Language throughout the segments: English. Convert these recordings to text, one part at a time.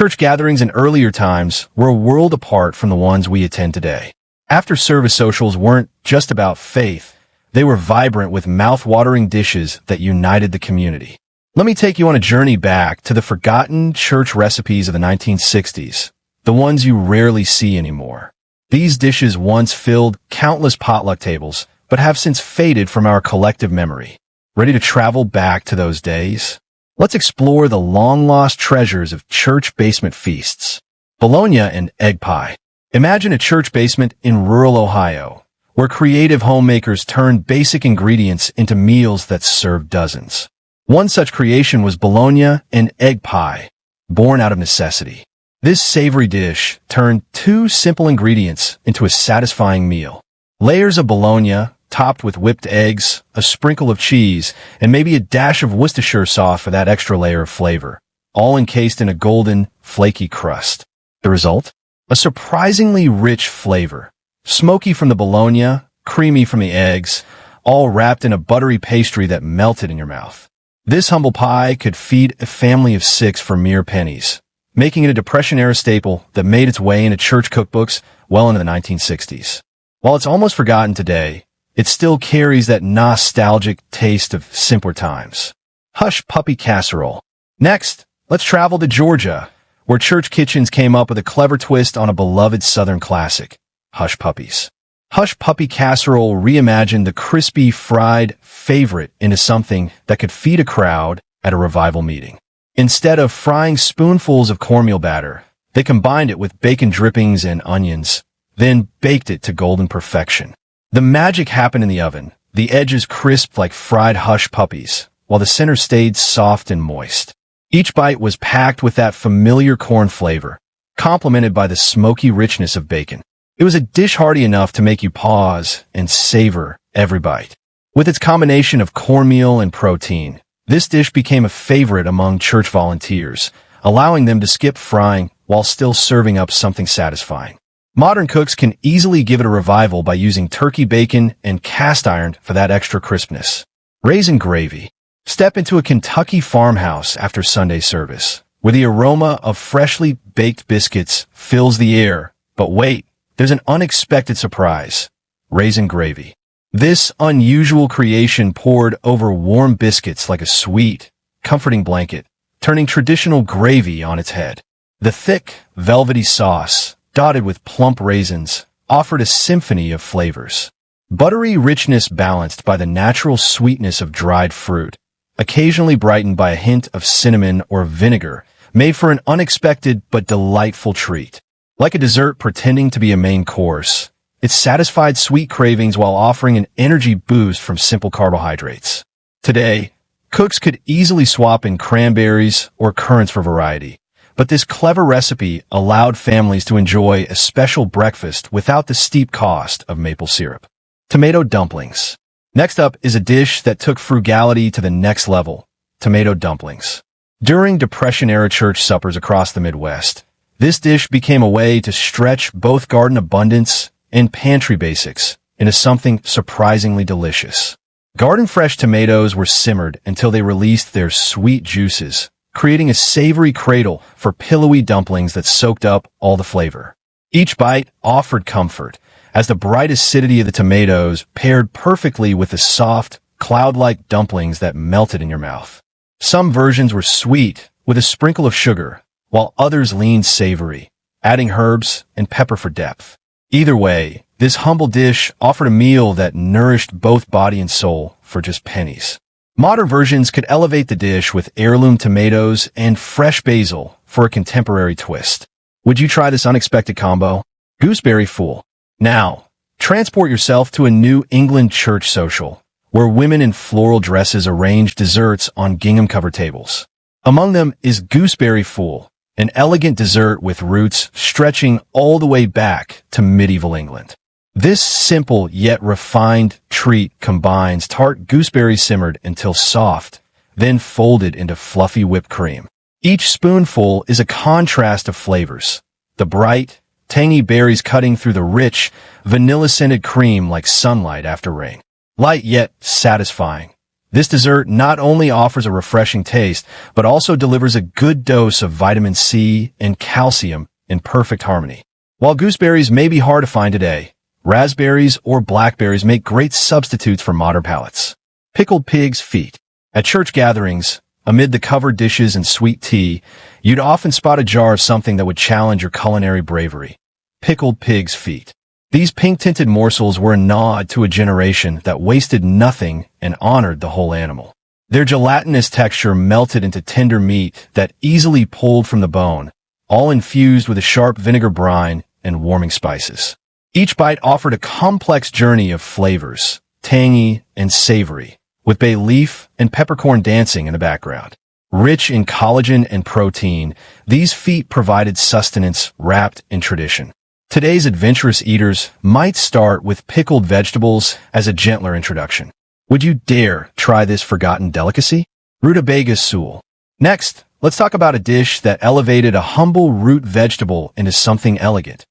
Church gatherings in earlier times were a world apart from the ones we attend today. After-service socials weren't just about faith. They were vibrant with mouth-watering dishes that united the community. Let me take you on a journey back to the forgotten church recipes of the 1960s, the ones you rarely see anymore. These dishes once filled countless potluck tables, but have since faded from our collective memory. Ready to travel back to those days? Let's explore the long-lost treasures of church basement feasts. Bologna and egg pie. Imagine a church basement in rural Ohio, where creative homemakers turned basic ingredients into meals that served dozens. One such creation was bologna and egg pie, born out of necessity. This savory dish turned two simple ingredients into a satisfying meal. Layers of bologna, topped with whipped eggs, a sprinkle of cheese, and maybe a dash of Worcestershire sauce for that extra layer of flavor, all encased in a golden, flaky crust. The result? A surprisingly rich flavor. Smoky from the bologna, creamy from the eggs, all wrapped in a buttery pastry that melted in your mouth. This humble pie could feed a family of 6 for mere pennies, making it a Depression-era staple that made its way into church cookbooks well into the 1960s. While it's almost forgotten today, it still carries that nostalgic taste of simpler times. Hush Puppy Casserole. Next, let's travel to Georgia, where church kitchens came up with a clever twist on a beloved Southern classic, Hush Puppies. Hush Puppy Casserole reimagined the crispy, fried favorite into something that could feed a crowd at a revival meeting. Instead of frying spoonfuls of cornmeal batter, they combined it with bacon drippings and onions, then baked it to golden perfection. The magic happened in the oven, the edges crisp like fried hush puppies, while the center stayed soft and moist. Each bite was packed with that familiar corn flavor, complemented by the smoky richness of bacon. It was a dish hearty enough to make you pause and savor every bite. With its combination of cornmeal and protein, this dish became a favorite among church volunteers, allowing them to skip frying while still serving up something satisfying. Modern cooks can easily give it a revival by using turkey bacon and cast iron for that extra crispness. Raisin gravy. Step into a Kentucky farmhouse after Sunday service, where the aroma of freshly baked biscuits fills the air. But wait, there's an unexpected surprise. Raisin gravy. This unusual creation poured over warm biscuits like a sweet, comforting blanket, turning traditional gravy on its head. The thick, velvety sauce, dotted with plump raisins, offered a symphony of flavors. Buttery richness balanced by the natural sweetness of dried fruit, occasionally brightened by a hint of cinnamon or vinegar, made for an unexpected but delightful treat. Like a dessert pretending to be a main course, it satisfied sweet cravings while offering an energy boost from simple carbohydrates. Today, cooks could easily swap in cranberries or currants for variety, but this clever recipe allowed families to enjoy a special breakfast without the steep cost of maple syrup. Tomato dumplings. Next up is a dish that took frugality to the next level, tomato dumplings. During Depression-era church suppers across the Midwest, this dish became a way to stretch both garden abundance and pantry basics into something surprisingly delicious. Garden-fresh tomatoes were simmered until they released their sweet juices, creating a savory cradle for pillowy dumplings that soaked up all the flavor. Each bite offered comfort, as the bright acidity of the tomatoes paired perfectly with the soft, cloud-like dumplings that melted in your mouth. Some versions were sweet, with a sprinkle of sugar, while others leaned savory, adding herbs and pepper for depth. Either way, this humble dish offered a meal that nourished both body and soul for just pennies. Modern versions could elevate the dish with heirloom tomatoes and fresh basil for a contemporary twist. Would you try this unexpected combo? Gooseberry Fool. Now, transport yourself to a New England church social, where women in floral dresses arrange desserts on gingham-covered tables. Among them is Gooseberry Fool, an elegant dessert with roots stretching all the way back to medieval England. This simple yet refined treat combines tart gooseberries simmered until soft, then folded into fluffy whipped cream. Each spoonful is a contrast of flavors, the bright, tangy berries cutting through the rich, vanilla-scented cream like sunlight after rain. Light yet satisfying, This dessert not only offers a refreshing taste, but also delivers a good dose of vitamin C and calcium in perfect harmony. While gooseberries may be hard to find today, raspberries or blackberries make great substitutes for modern palates. Pickled pig's feet. At church gatherings, amid the covered dishes and sweet tea, you'd often spot a jar of something that would challenge your culinary bravery. Pickled pig's feet. These pink-tinted morsels were a nod to a generation that wasted nothing and honored the whole animal. Their gelatinous texture melted into tender meat that easily pulled from the bone, all infused with a sharp vinegar brine and warming spices. Each bite offered a complex journey of flavors, tangy and savory, with bay leaf and peppercorn dancing in the background. Rich in collagen and protein, these feet provided sustenance wrapped in tradition. Today's adventurous eaters might start with pickled vegetables as a gentler introduction. Would you dare try this forgotten delicacy? Rutabaga sole. Next, let's talk about a dish that elevated a humble root vegetable into something elegant.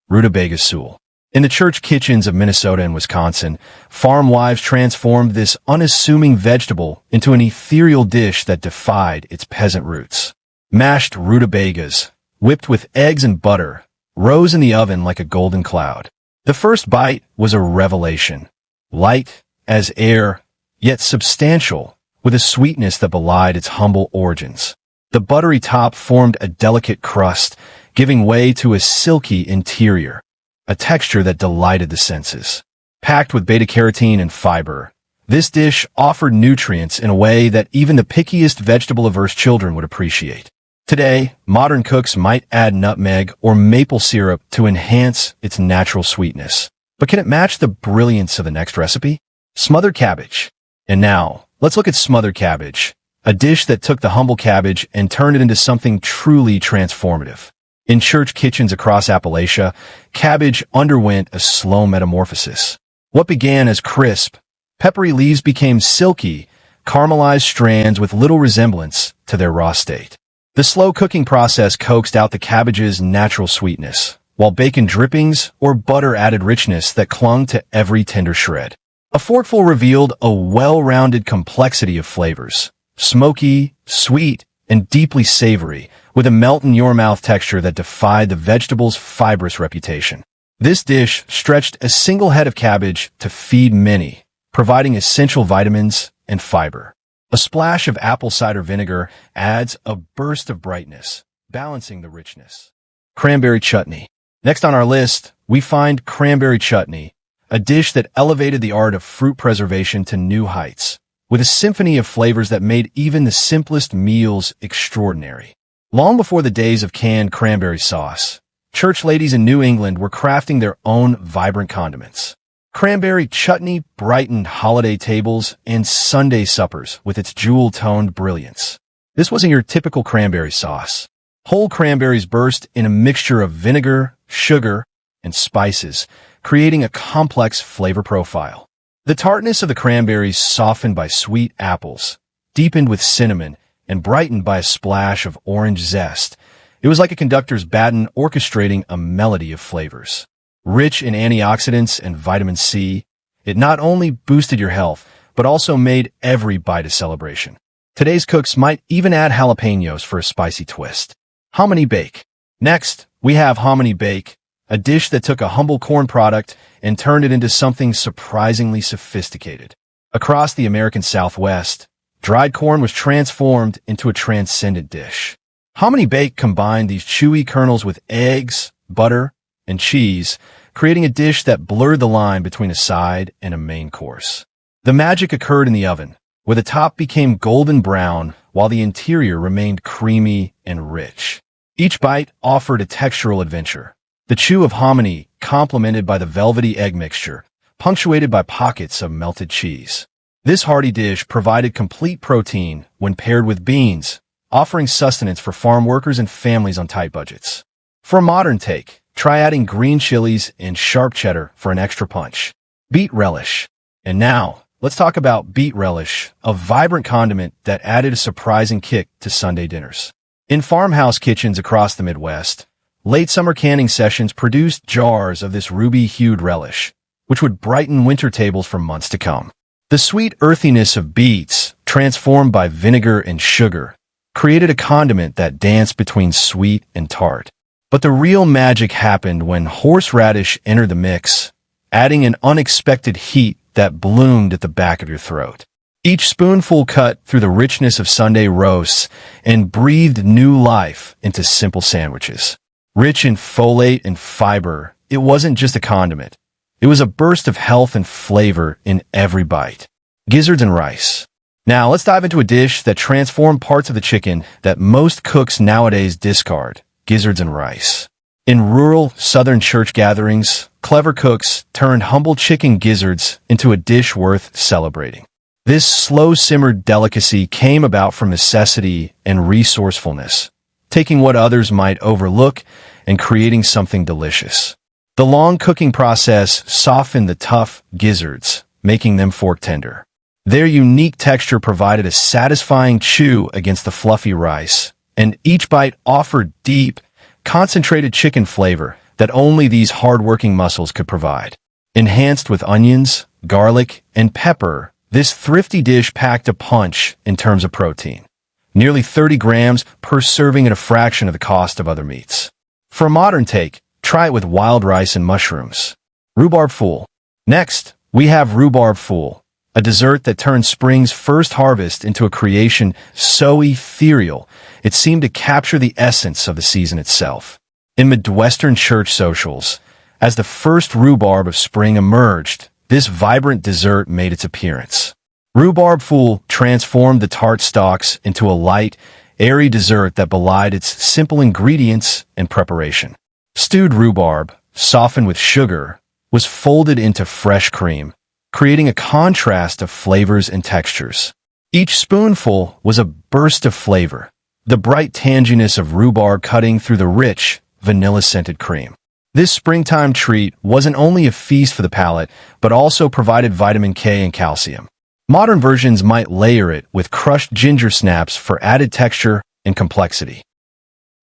Rutabaga sole. In the church kitchens of Minnesota and Wisconsin, farm wives transformed this unassuming vegetable into an ethereal dish that defied its peasant roots. Mashed rutabagas, whipped with eggs and butter, rose in the oven like a golden cloud. The first bite was a revelation. Light as air, yet substantial, with a sweetness that belied its humble origins. The buttery top formed a delicate crust, giving way to a silky interior, a texture that delighted the senses. Packed with beta-carotene and fiber, this dish offered nutrients in a way that even the pickiest vegetable-averse children would appreciate. Today, modern cooks might add nutmeg or maple syrup to enhance its natural sweetness. But can it match the brilliance of the next recipe? Smothered cabbage. And now, let's look at smothered cabbage, a dish that took the humble cabbage and turned it into something truly transformative. In church kitchens across Appalachia, cabbage underwent a slow metamorphosis. What began as crisp, peppery leaves became silky, caramelized strands with little resemblance to their raw state. The slow cooking process coaxed out the cabbage's natural sweetness, while bacon drippings or butter added richness that clung to every tender shred. A forkful revealed a well-rounded complexity of flavors, smoky, sweet, and deeply savory, with a melt-in-your-mouth texture that defied the vegetable's fibrous reputation. This dish stretched a single head of cabbage to feed many, providing essential vitamins and fiber. A splash of apple cider vinegar adds a burst of brightness, balancing the richness. Cranberry chutney. Next on our list, we find cranberry chutney, a dish that elevated the art of fruit preservation to new heights, with a symphony of flavors that made even the simplest meals extraordinary. Long before the days of canned cranberry sauce, church ladies in New England were crafting their own vibrant condiments. Cranberry chutney brightened holiday tables and Sunday suppers with its jewel-toned brilliance. This wasn't your typical cranberry sauce. Whole cranberries burst in a mixture of vinegar, sugar, and spices, creating a complex flavor profile. The tartness of the cranberries softened by sweet apples, deepened with cinnamon, and brightened by a splash of orange zest. It was like a conductor's baton orchestrating a melody of flavors. Rich in antioxidants and vitamin C, it not only boosted your health, but also made every bite a celebration. Today's cooks might even add jalapenos for a spicy twist. Hominy bake. Next, we have hominy bake, a dish that took a humble corn product and turned it into something surprisingly sophisticated. Across the American Southwest, dried corn was transformed into a transcendent dish. Hominy bake combined these chewy kernels with eggs, butter, and cheese, creating a dish that blurred the line between a side and a main course. The magic occurred in the oven, where the top became golden brown while the interior remained creamy and rich. Each bite offered a textural adventure. The chew of hominy, complemented by the velvety egg mixture, punctuated by pockets of melted cheese. This hearty dish provided complete protein when paired with beans, offering sustenance for farm workers and families on tight budgets. For a modern take, try adding green chilies and sharp cheddar for an extra punch. Beet relish. And now, let's talk about beet relish, a vibrant condiment that added a surprising kick to Sunday dinners. In farmhouse kitchens across the Midwest, late summer canning sessions produced jars of this ruby-hued relish, which would brighten winter tables for months to come. The sweet earthiness of beets, transformed by vinegar and sugar, created a condiment that danced between sweet and tart. But the real magic happened when horseradish entered the mix, adding an unexpected heat that bloomed at the back of your throat. Each spoonful cut through the richness of Sunday roasts and breathed new life into simple sandwiches. Rich in folate and fiber, it wasn't just a condiment. It was a burst of health and flavor in every bite. Gizzards and rice. Now let's dive into a dish that transformed parts of the chicken that most cooks nowadays discard: gizzards and rice. In rural, southern church gatherings, clever cooks turned humble chicken gizzards into a dish worth celebrating. This slow-simmered delicacy came about from necessity and resourcefulness, taking what others might overlook and creating something delicious. The long cooking process softened the tough gizzards, making them fork tender. Their unique texture provided a satisfying chew against the fluffy rice, and each bite offered deep, concentrated chicken flavor that only these hard-working muscles could provide. Enhanced with onions, garlic, and pepper, this thrifty dish packed a punch in terms of protein. Nearly 30 grams per serving at a fraction of the cost of other meats. For a modern take, try it with wild rice and mushrooms. Rhubarb fool. Next, we have rhubarb fool, a dessert that turned spring's first harvest into a creation so ethereal it seemed to capture the essence of the season itself. In Midwestern church socials, as the first rhubarb of spring emerged, this vibrant dessert made its appearance. Rhubarb fool transformed the tart stalks into a light, airy dessert that belied its simple ingredients and preparation. Stewed rhubarb, softened with sugar, was folded into fresh cream, creating a contrast of flavors and textures. Each spoonful was a burst of flavor, the bright tanginess of rhubarb cutting through the rich, vanilla-scented cream. This springtime treat wasn't only a feast for the palate, but also provided vitamin K and calcium. Modern versions might layer it with crushed ginger snaps for added texture and complexity.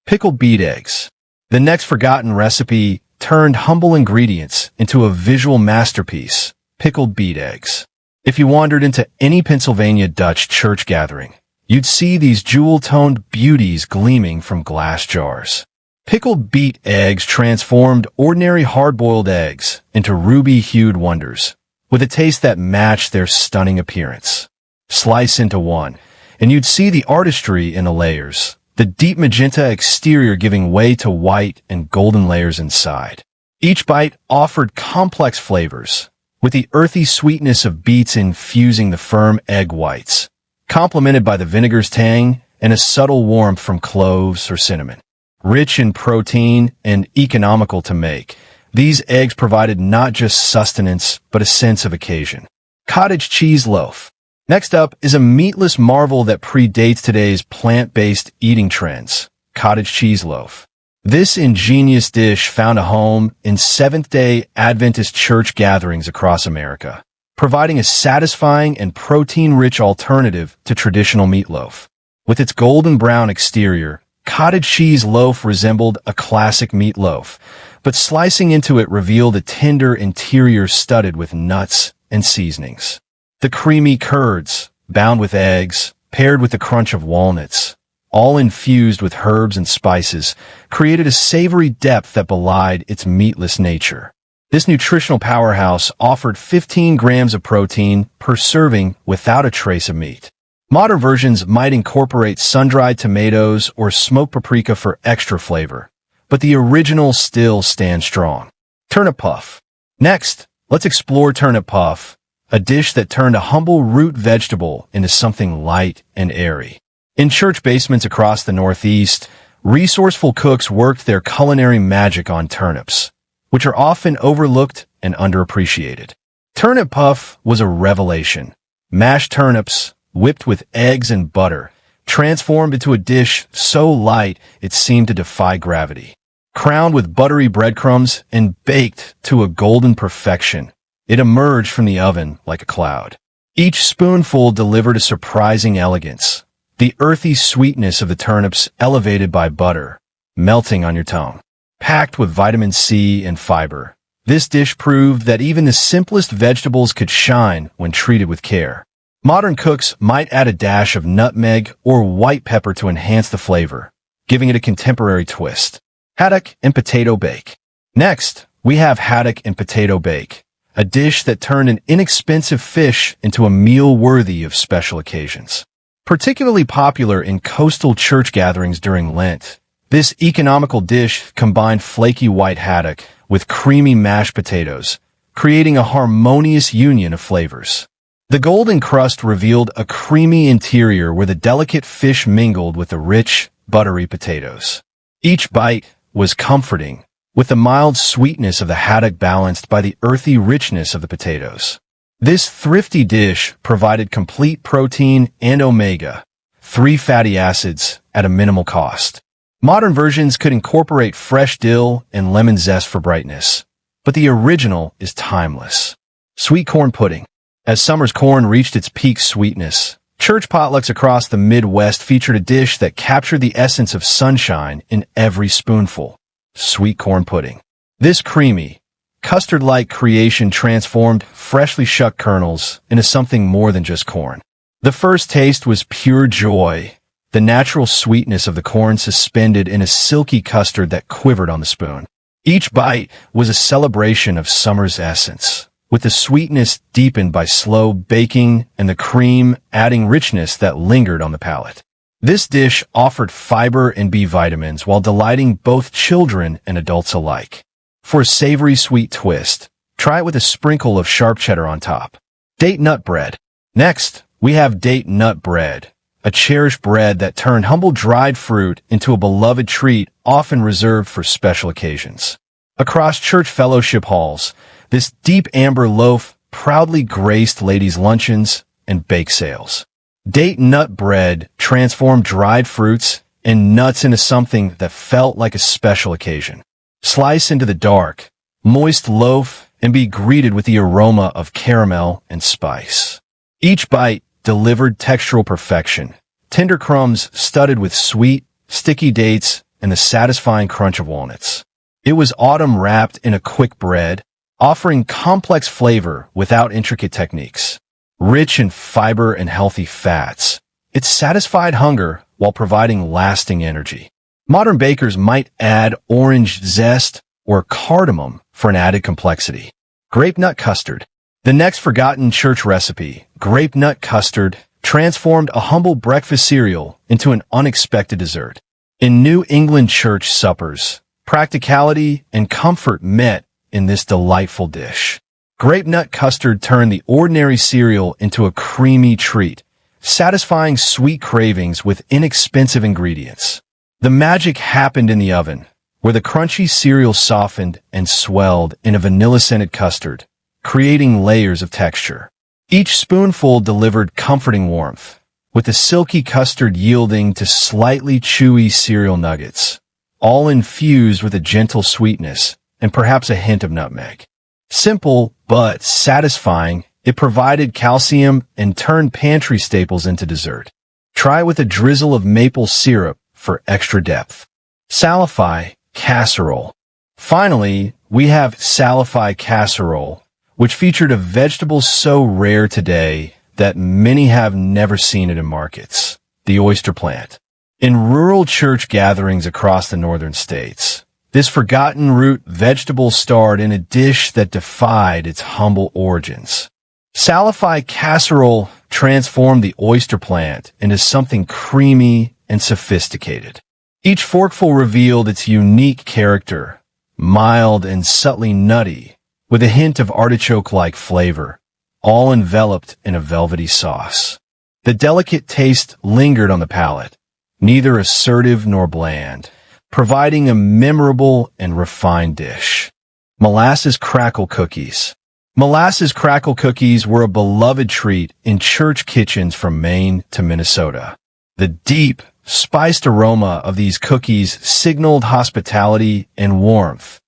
Pickled beet eggs. The next forgotten recipe turned humble ingredients into a visual masterpiece: pickled beet eggs. If you wandered into any Pennsylvania Dutch church gathering, you'd see these jewel-toned beauties gleaming from glass jars. Pickled beet eggs transformed ordinary hard-boiled eggs into ruby-hued wonders, with a taste that matched their stunning appearance. Slice into one, and you'd see the artistry in the layers, the deep magenta exterior giving way to white and golden layers inside. Each bite offered complex flavors, with the earthy sweetness of beets infusing the firm egg whites, complemented by the vinegar's tang and a subtle warmth from cloves or cinnamon. Rich in protein and economical to make, these eggs provided not just sustenance, but a sense of occasion. Cottage cheese loaf. Next up is a meatless marvel that predates today's plant-based eating trends: cottage cheese loaf. This ingenious dish found a home in Seventh-day Adventist church gatherings across America, providing a satisfying and protein-rich alternative to traditional meatloaf. With its golden brown exterior, cottage cheese loaf resembled a classic meatloaf, but slicing into it revealed a tender interior studded with nuts and seasonings. The creamy curds, bound with eggs, paired with the crunch of walnuts, all infused with herbs and spices, created a savory depth that belied its meatless nature. This nutritional powerhouse offered 15 grams of protein per serving without a trace of meat. Modern versions might incorporate sun-dried tomatoes or smoked paprika for extra flavor, but the original still stands strong. Turnip puff. Next, let's explore turnip puff, a dish that turned a humble root vegetable into something light and airy. In church basements across the Northeast, resourceful cooks worked their culinary magic on turnips, which are often overlooked and underappreciated. Turnip puff was a revelation. Mashed turnips, whipped with eggs and butter, transformed into a dish so light it seemed to defy gravity. Crowned with buttery breadcrumbs and baked to a golden perfection, it emerged from the oven like a cloud. Each spoonful delivered a surprising elegance, the earthy sweetness of the turnips elevated by butter, melting on your tongue. Packed with vitamin C and fiber, This dish proved that even the simplest vegetables could shine when treated with care. Modern cooks might add a dash of nutmeg or white pepper to enhance the flavor, giving it a contemporary twist. Haddock and potato bake. Next, we have haddock and potato bake, a dish that turned an inexpensive fish into a meal worthy of special occasions. Particularly popular in coastal church gatherings during Lent, this economical dish combined flaky white haddock with creamy mashed potatoes, creating a harmonious union of flavors. The golden crust revealed a creamy interior where the delicate fish mingled with the rich, buttery potatoes. Each bite was comforting, with the mild sweetness of the haddock balanced by the earthy richness of the potatoes. This thrifty dish provided complete protein and omega-3 fatty acids at a minimal cost. Modern versions could incorporate fresh dill and lemon zest for brightness, but the original is timeless. Sweet corn pudding. As summer's corn reached its peak sweetness, church potlucks across the Midwest featured a dish that captured the essence of sunshine in every spoonful. Sweet corn pudding. This creamy, custard-like creation transformed freshly shucked kernels into something more than just corn. The first taste was pure joy, the natural sweetness of the corn suspended in a silky custard that quivered on the spoon. Each bite was a celebration of summer's essence, with the sweetness deepened by slow baking and the cream adding richness that lingered on the palate. This dish offered fiber and B vitamins while delighting both children and adults alike. For a savory sweet twist, try it with a sprinkle of sharp cheddar on top. Date nut bread. Next, we have date nut bread, a cherished bread that turned humble dried fruit into a beloved treat often reserved for special occasions. Across church fellowship halls, this deep amber loaf proudly graced ladies' luncheons and bake sales. Date nut bread transformed dried fruits and nuts into something that felt like a special occasion. Slice into the dark, moist loaf and be greeted with the aroma of caramel and spice. Each bite delivered textural perfection, tender crumbs studded with sweet, sticky dates and the satisfying crunch of walnuts. It was autumn wrapped in a quick bread, offering complex flavor without intricate techniques. Rich in fiber and healthy fats, it satisfied hunger while providing lasting energy. Modern bakers might add orange zest or cardamom for an added complexity. Grape nut custard. The next forgotten church recipe, grape nut custard, transformed a humble breakfast cereal into an unexpected dessert. In New England church suppers, practicality and comfort met in this delightful dish. Grape nut custard turned the ordinary cereal into a creamy treat, satisfying sweet cravings with inexpensive ingredients. The magic happened in the oven, where the crunchy cereal softened and swelled in a vanilla-scented custard, creating layers of texture. Each spoonful delivered comforting warmth, with the silky custard yielding to slightly chewy cereal nuggets, all infused with a gentle sweetness and perhaps a hint of nutmeg. Simple but satisfying, it provided calcium and turned pantry staples into dessert. Try with a drizzle of maple syrup for extra depth. Salafy casserole. Finally, we have salafy casserole, which featured a vegetable so rare today that many have never seen it in markets, the oyster plant. In rural church gatherings across the northern states, this forgotten root vegetable starred in a dish that defied its humble origins. Salafy casserole transformed the oyster plant into something creamy and sophisticated. Each forkful revealed its unique character, mild and subtly nutty, with a hint of artichoke-like flavor, all enveloped in a velvety sauce. The delicate taste lingered on the palate, neither assertive nor bland, providing a memorable and refined dish. Molasses crackle cookies. Molasses crackle cookies were a beloved treat in church kitchens from Maine to Minnesota. The deep, spiced aroma of these cookies signaled hospitality and warmth,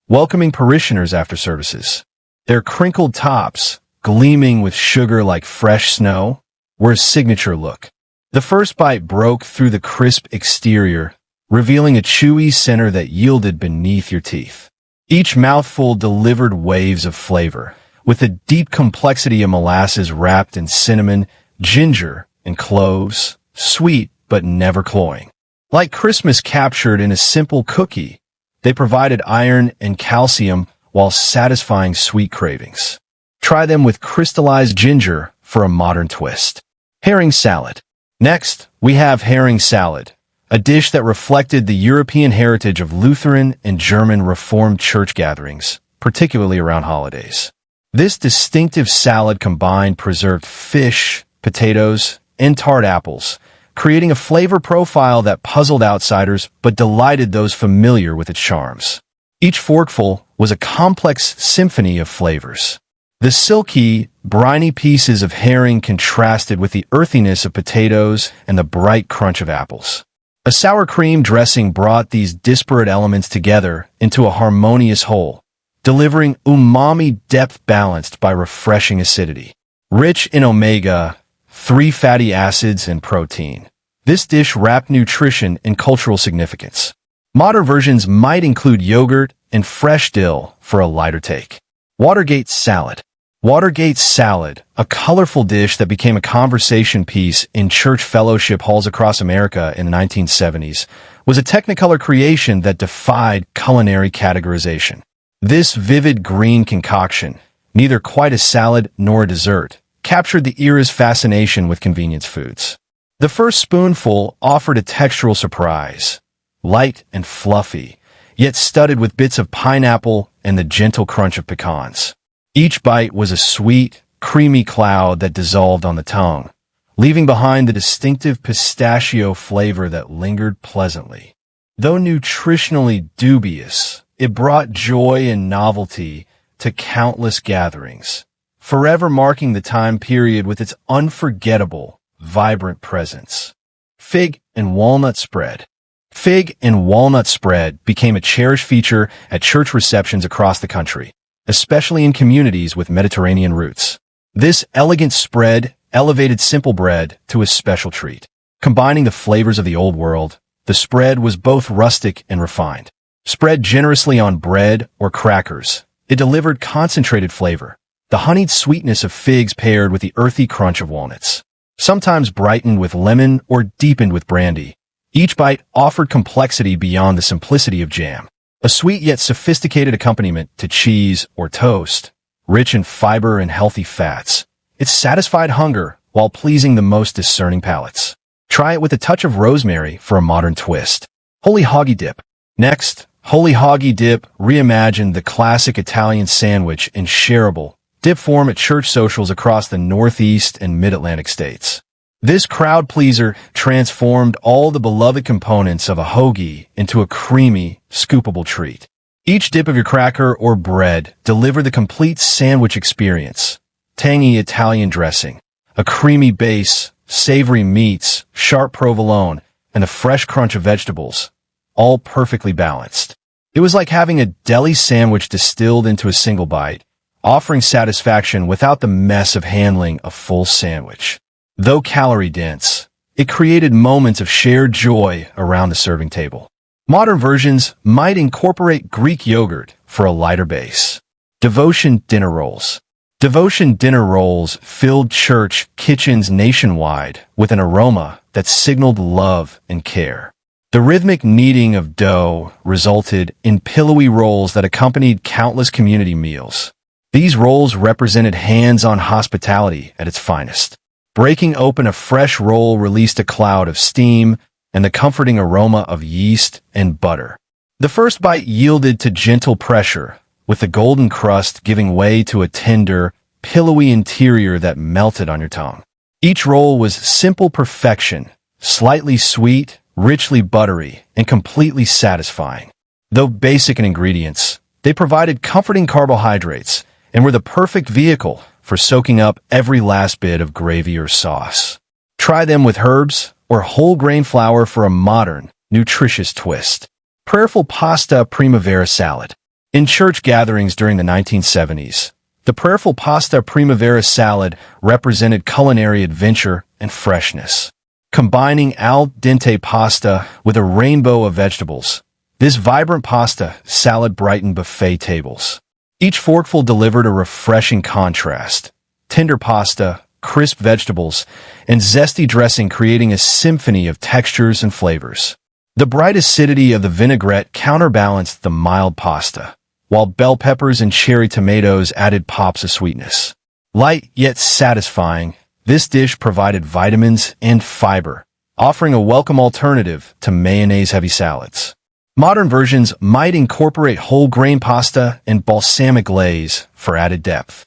welcoming parishioners after services. Their crinkled tops, gleaming with sugar like fresh snow, were a signature look. The first bite broke through the crisp exterior, revealing a chewy center that yielded beneath your teeth. Each mouthful delivered waves of flavor, with a deep complexity of molasses wrapped in cinnamon, ginger, and cloves, sweet but never cloying. Like Christmas captured in a simple cookie, they provided iron and calcium while satisfying sweet cravings. Try them with crystallized ginger for a modern twist. Herring salad. Next, we have herring salad, a dish that reflected the European heritage of Lutheran and German Reformed church gatherings, particularly around holidays. This distinctive salad combined preserved fish, potatoes, and tart apples, creating a flavor profile that puzzled outsiders but delighted those familiar with its charms. Each forkful was a complex symphony of flavors. The silky, briny pieces of herring contrasted with the earthiness of potatoes and the bright crunch of apples. A sour cream dressing brought these disparate elements together into a harmonious whole, delivering umami depth balanced by refreshing acidity. Rich in omega-3 fatty acids and protein, this dish wrapped nutrition in cultural significance. Modern versions might include yogurt and fresh dill for a lighter take. Watergate salad. Watergate salad, a colorful dish that became a conversation piece in church fellowship halls across America in the 1970s, was a Technicolor creation that defied culinary categorization. This vivid green concoction, neither quite a salad nor a dessert, captured the era's fascination with convenience foods. The first spoonful offered a textural surprise, light and fluffy, yet studded with bits of pineapple and the gentle crunch of pecans. Each bite was a sweet, creamy cloud that dissolved on the tongue, leaving behind the distinctive pistachio flavor that lingered pleasantly. Though nutritionally dubious, it brought joy and novelty to countless gatherings, forever marking the time period with its unforgettable, vibrant presence. Fig and walnut spread. Fig and walnut spread became a cherished feature at church receptions across the country, especially in communities with Mediterranean roots. This elegant spread elevated simple bread to a special treat. Combining the flavors of the old world, the spread was both rustic and refined. Spread generously on bread or crackers, it delivered concentrated flavor, the honeyed sweetness of figs paired with the earthy crunch of walnuts. Sometimes brightened with lemon or deepened with brandy, each bite offered complexity beyond the simplicity of jam. A sweet yet sophisticated accompaniment to cheese or toast, rich in fiber and healthy fats. It satisfied hunger while pleasing the most discerning palates. Try it with a touch of rosemary for a modern twist. Holy Hoggy Dip. Next, Holy Hoggy Dip reimagined the classic Italian sandwich in shareable dip form at church socials across the Northeast and Mid-Atlantic states. This crowd pleaser transformed all the beloved components of a hoagie into a creamy, scoopable treat. Each dip of your cracker or bread delivered the complete sandwich experience. Tangy Italian dressing, a creamy base, savory meats, sharp provolone, and the fresh crunch of vegetables, all perfectly balanced. It was like having a deli sandwich distilled into a single bite, offering satisfaction without the mess of handling a full sandwich. Though calorie-dense, it created moments of shared joy around the serving table. Modern versions might incorporate Greek yogurt for a lighter base. Devotion dinner rolls. Devotion dinner rolls filled church kitchens nationwide with an aroma that signaled love and care. The rhythmic kneading of dough resulted in pillowy rolls that accompanied countless community meals. These rolls represented hands-on hospitality at its finest. Breaking open a fresh roll released a cloud of steam and the comforting aroma of yeast and butter. The first bite yielded to gentle pressure, with the golden crust giving way to a tender, pillowy interior that melted on your tongue. Each roll was simple perfection, slightly sweet, richly buttery, and completely satisfying. Though basic in ingredients, they provided comforting carbohydrates and were the perfect vehicle for soaking up every last bit of gravy or sauce. Try them with herbs or whole grain flour for a modern, nutritious twist. Prayerful pasta primavera salad. In church gatherings during the 1970s, the prayerful pasta primavera salad represented culinary adventure and freshness. Combining al dente pasta with a rainbow of vegetables, This vibrant pasta salad brightened buffet tables. Each forkful delivered a refreshing contrast. Tender pasta, crisp vegetables, and zesty dressing creating a symphony of textures and flavors. The bright acidity of the vinaigrette counterbalanced the mild pasta, while bell peppers and cherry tomatoes added pops of sweetness. Light yet satisfying, this dish provided vitamins and fiber, offering a welcome alternative to mayonnaise-heavy salads. Modern versions might incorporate whole grain pasta and balsamic glaze for added depth.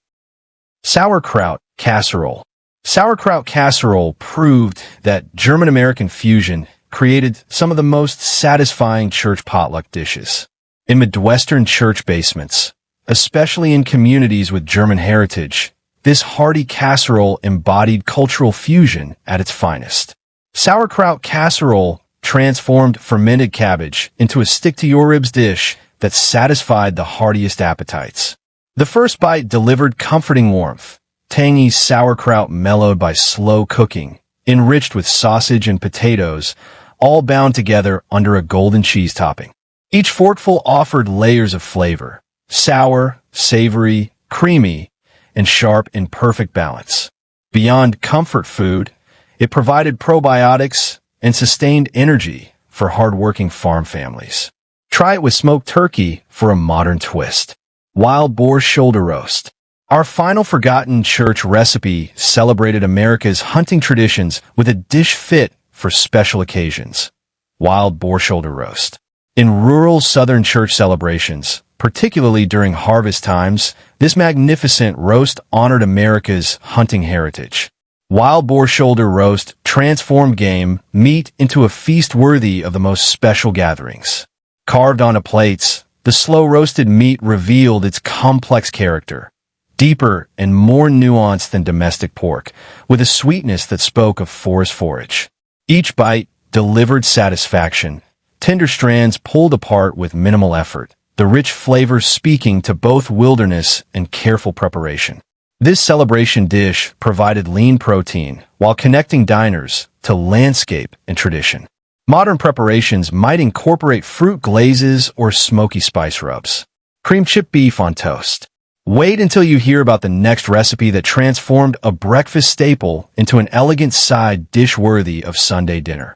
Sauerkraut casserole. Sauerkraut casserole proved that German-American fusion created some of the most satisfying church potluck dishes. In Midwestern church basements, especially in communities with German heritage, this hearty casserole embodied cultural fusion at its finest. Sauerkraut casserole transformed fermented cabbage into a stick-to-your-ribs dish that satisfied the heartiest appetites. The first bite delivered comforting warmth, tangy sauerkraut mellowed by slow cooking, enriched with sausage and potatoes, all bound together under a golden cheese topping. Each forkful offered layers of flavor, sour, savory, creamy, and sharp in perfect balance. Beyond comfort food, it provided probiotics and sustained energy for hard-working farm families. Try it with smoked turkey for a modern twist. Wild boar shoulder roast. Our final forgotten church recipe celebrated America's hunting traditions with a dish fit for special occasions. Wild boar shoulder roast. In rural southern church celebrations, particularly during harvest times, this magnificent roast honored America's hunting heritage. Wild boar shoulder roast transformed game meat into a feast worthy of the most special gatherings. Carved onto plates, the slow-roasted meat revealed its complex character, deeper and more nuanced than domestic pork, with a sweetness that spoke of forest forage. Each bite delivered satisfaction, tender strands pulled apart with minimal effort, the rich flavors speaking to both wilderness and careful preparation. This celebration dish provided lean protein while connecting diners to landscape and tradition. Modern preparations might incorporate fruit glazes or smoky spice rubs. Cream chip beef on toast. Wait until you hear about the next recipe that transformed a breakfast staple into an elegant side dish worthy of Sunday dinner.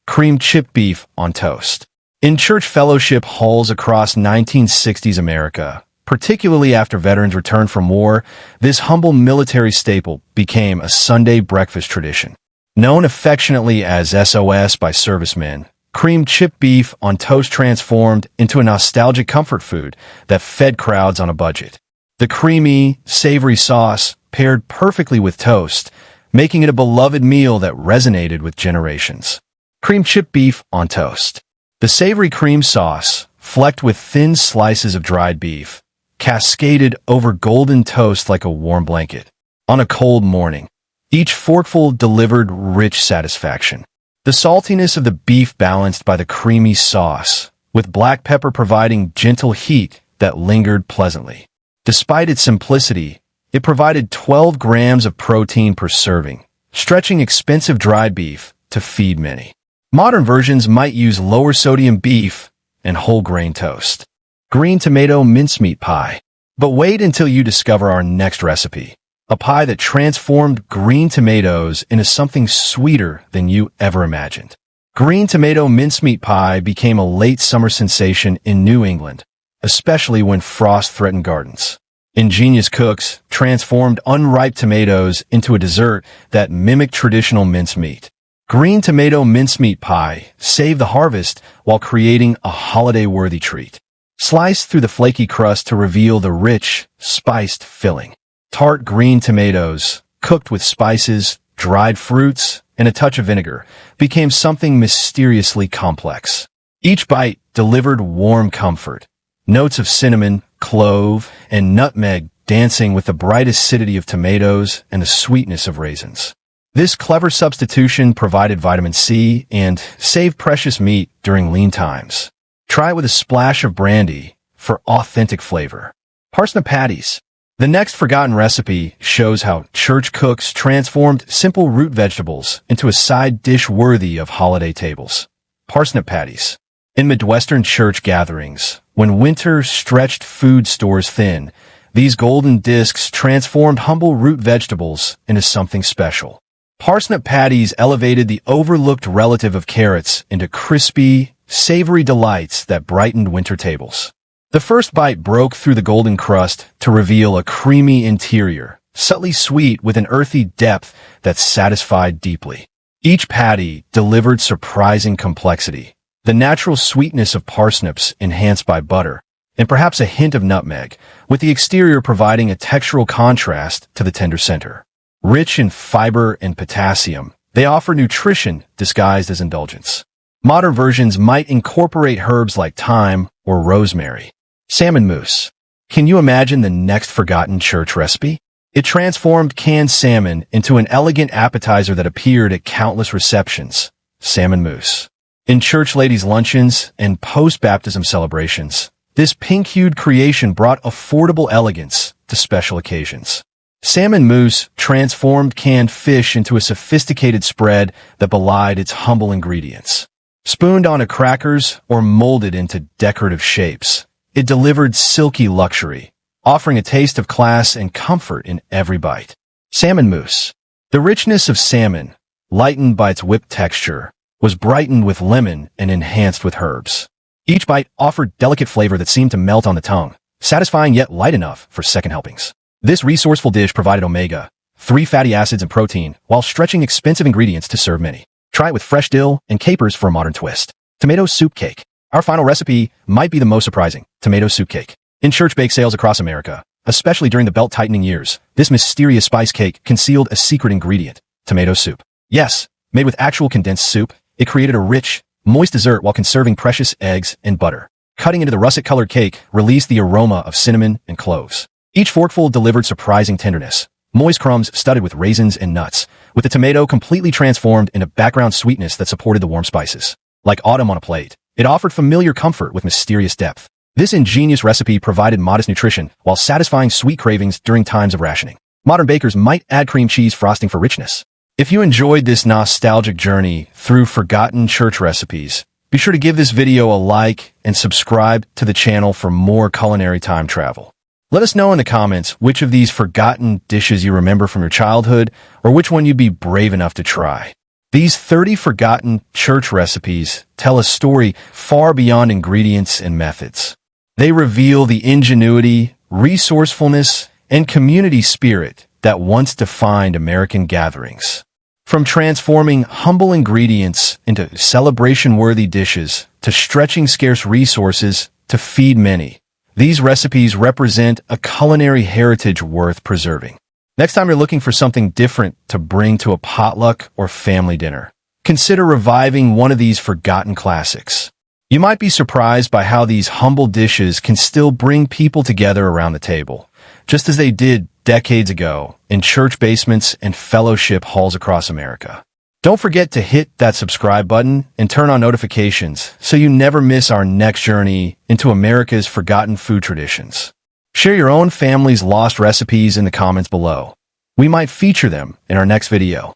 Cream chip beef on toast. In church fellowship halls across 1960s America, particularly after veterans returned from war, this humble military staple became a Sunday breakfast tradition. Known affectionately as SOS by servicemen, cream chip beef on toast transformed into a nostalgic comfort food that fed crowds on a budget. The creamy, savory sauce paired perfectly with toast, making it a beloved meal that resonated with generations. Cream chip beef on toast. The savory cream sauce, flecked with thin slices of dried beef, cascaded over golden toast like a warm blanket. On a cold morning, each forkful delivered rich satisfaction. The saltiness of the beef balanced by the creamy sauce, with black pepper providing gentle heat that lingered pleasantly. Despite its simplicity, it provided 12 grams of protein per serving, stretching expensive dried beef to feed many. Modern versions might use lower sodium beef and whole grain toast. Green tomato mincemeat pie. But wait until you discover our next recipe. A pie that transformed green tomatoes into something sweeter than you ever imagined. Green tomato mincemeat pie became a late summer sensation in New England, especially when frost threatened gardens. Ingenious cooks transformed unripe tomatoes into a dessert that mimicked traditional mincemeat. Green tomato mincemeat pie saved the harvest while creating a holiday-worthy treat. Slice through the flaky crust to reveal the rich, spiced filling. Tart green tomatoes, cooked with spices, dried fruits, and a touch of vinegar, became something mysteriously complex. Each bite delivered warm comfort. Notes of cinnamon, clove, and nutmeg dancing with the bright acidity of tomatoes and the sweetness of raisins. This clever substitution provided vitamin C and saved precious meat during lean times. Try it with a splash of brandy for authentic flavor. Parsnip patties. The next forgotten recipe shows how church cooks transformed simple root vegetables into a side dish worthy of holiday tables. Parsnip patties. In Midwestern church gatherings, when winter stretched food stores thin, these golden discs transformed humble root vegetables into something special. Parsnip patties elevated the overlooked relative of carrots into crispy, savory delights that brightened winter tables. The first bite broke through the golden crust to reveal a creamy interior, subtly sweet with an earthy depth that satisfied deeply. Each patty delivered surprising complexity, the natural sweetness of parsnips enhanced by butter, and perhaps a hint of nutmeg, with the exterior providing a textural contrast to the tender center. Rich in fiber and potassium, they offer nutrition disguised as indulgence. Modern versions might incorporate herbs like thyme or rosemary. Salmon mousse. Can you imagine the next forgotten church recipe? It transformed canned salmon into an elegant appetizer that appeared at countless receptions. Salmon mousse. In church ladies' luncheons and post-baptism celebrations, this pink-hued creation brought affordable elegance to special occasions. Salmon mousse transformed canned fish into a sophisticated spread that belied its humble ingredients. Spooned onto crackers or molded into decorative shapes, it delivered silky luxury, offering a taste of class and comfort in every bite. Salmon mousse. The richness of salmon, lightened by its whipped texture, was brightened with lemon and enhanced with herbs. Each bite offered delicate flavor that seemed to melt on the tongue, satisfying yet light enough for second helpings. This resourceful dish provided omega-3 fatty acids and protein while stretching expensive ingredients to serve many. Try it with fresh dill and capers for a modern twist. Tomato soup cake. Our final recipe might be the most surprising. Tomato soup cake. In church bake sales across America, especially during the belt-tightening years, this mysterious spice cake concealed a secret ingredient. Tomato soup. Yes, made with actual condensed soup, it created a rich, moist dessert while conserving precious eggs and butter. Cutting into the russet-colored cake released the aroma of cinnamon and cloves. Each forkful delivered surprising tenderness, moist crumbs studded with raisins and nuts, with the tomato completely transformed into background sweetness that supported the warm spices. Like autumn on a plate, it offered familiar comfort with mysterious depth. This ingenious recipe provided modest nutrition while satisfying sweet cravings during times of rationing. Modern bakers might add cream cheese frosting for richness. If you enjoyed this nostalgic journey through forgotten church recipes, be sure to give this video a like and subscribe to the channel for more culinary time travel. Let us know in the comments which of these forgotten dishes you remember from your childhood or which one you'd be brave enough to try. These 30 forgotten church recipes tell a story far beyond ingredients and methods. They reveal the ingenuity, resourcefulness, and community spirit that once defined American gatherings. From transforming humble ingredients into celebration-worthy dishes to stretching scarce resources to feed many, these recipes represent a culinary heritage worth preserving. Next time you're looking for something different to bring to a potluck or family dinner, consider reviving one of these forgotten classics. You might be surprised by how these humble dishes can still bring people together around the table, just as they did decades ago in church basements and fellowship halls across America. Don't forget to hit that subscribe button and turn on notifications so you never miss our next journey into America's forgotten food traditions. Share your own family's lost recipes in the comments below. We might feature them in our next video.